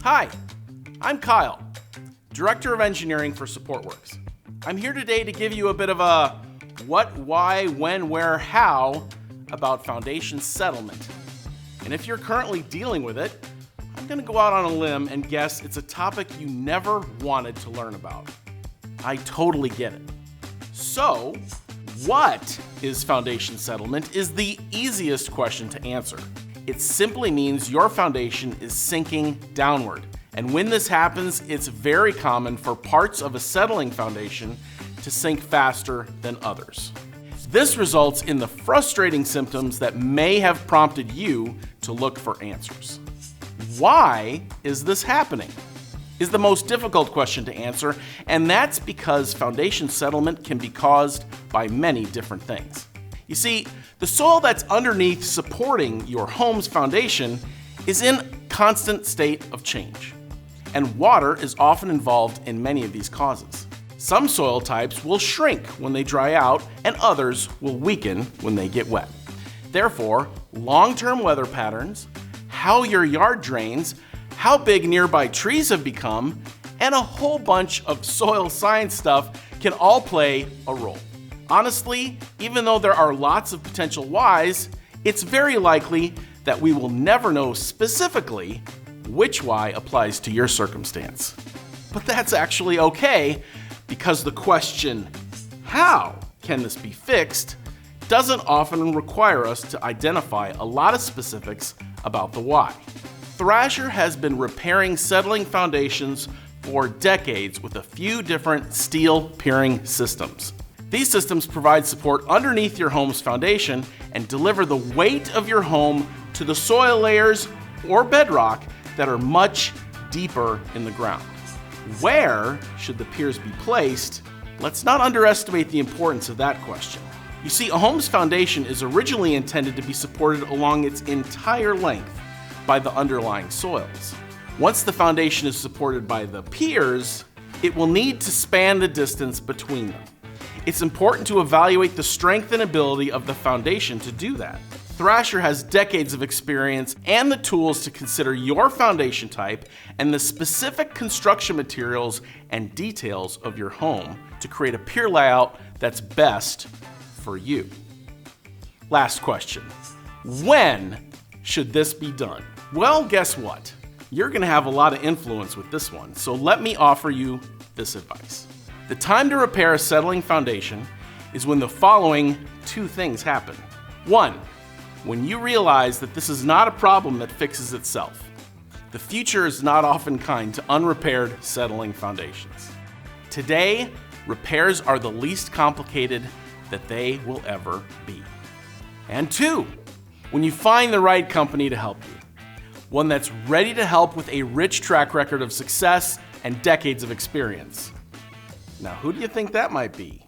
Hi, I'm Kyle, Director of Engineering for Supportworks. I'm here today to give you a bit of a what, why, when, where, how about foundation settlement. And if you're currently dealing with it, I'm going to go out on a limb and guess it's a topic you never wanted to learn about. I totally get it. So, what is foundation settlement is the easiest question to answer. It simply means your foundation is sinking downward. And when this happens, it's very common for parts of a settling foundation to sink faster than others. This results in the frustrating symptoms that may have prompted you to look for answers. Why is this happening? Is the most difficult question to answer, and that's because foundation settlement can be caused by many different things. You see, the soil that's underneath supporting your home's foundation is in constant state of change, and water is often involved in many of these causes. Some soil types will shrink when they dry out, and others will weaken when they get wet. Therefore, long-term weather patterns, how your yard drains, how big nearby trees have become, and a whole bunch of soil science stuff can all play a role. Honestly, even though there are lots of potential whys, it's very likely that we will never know specifically which why applies to your circumstance. But that's actually okay, because the question, how can this be fixed, doesn't often require us to identify a lot of specifics about the why. Thrasher has been repairing settling foundations for decades with a few different steel piering systems. These systems provide support underneath your home's foundation and deliver the weight of your home to the soil layers or bedrock that are much deeper in the ground. Where should the piers be placed? Let's not underestimate the importance of that question. You see, a home's foundation is originally intended to be supported along its entire length by the underlying soils. Once the foundation is supported by the piers, it will need to span the distance between them. It's important to evaluate the strength and ability of the foundation to do that. Thrasher has decades of experience and the tools to consider your foundation type and the specific construction materials and details of your home to create a pier layout that's best for you. Last question. When should this be done? Well, guess what? You're going to have a lot of influence with this one, so let me offer you this advice. The time to repair a settling foundation is when the following two things happen. 1, when you realize that this is not a problem that fixes itself. The future is not often kind to unrepaired settling foundations. Today, repairs are the least complicated that they will ever be. And 2, when you find the right company to help you. One that's ready to help with a rich track record of success and decades of experience. Now, who do you think that might be?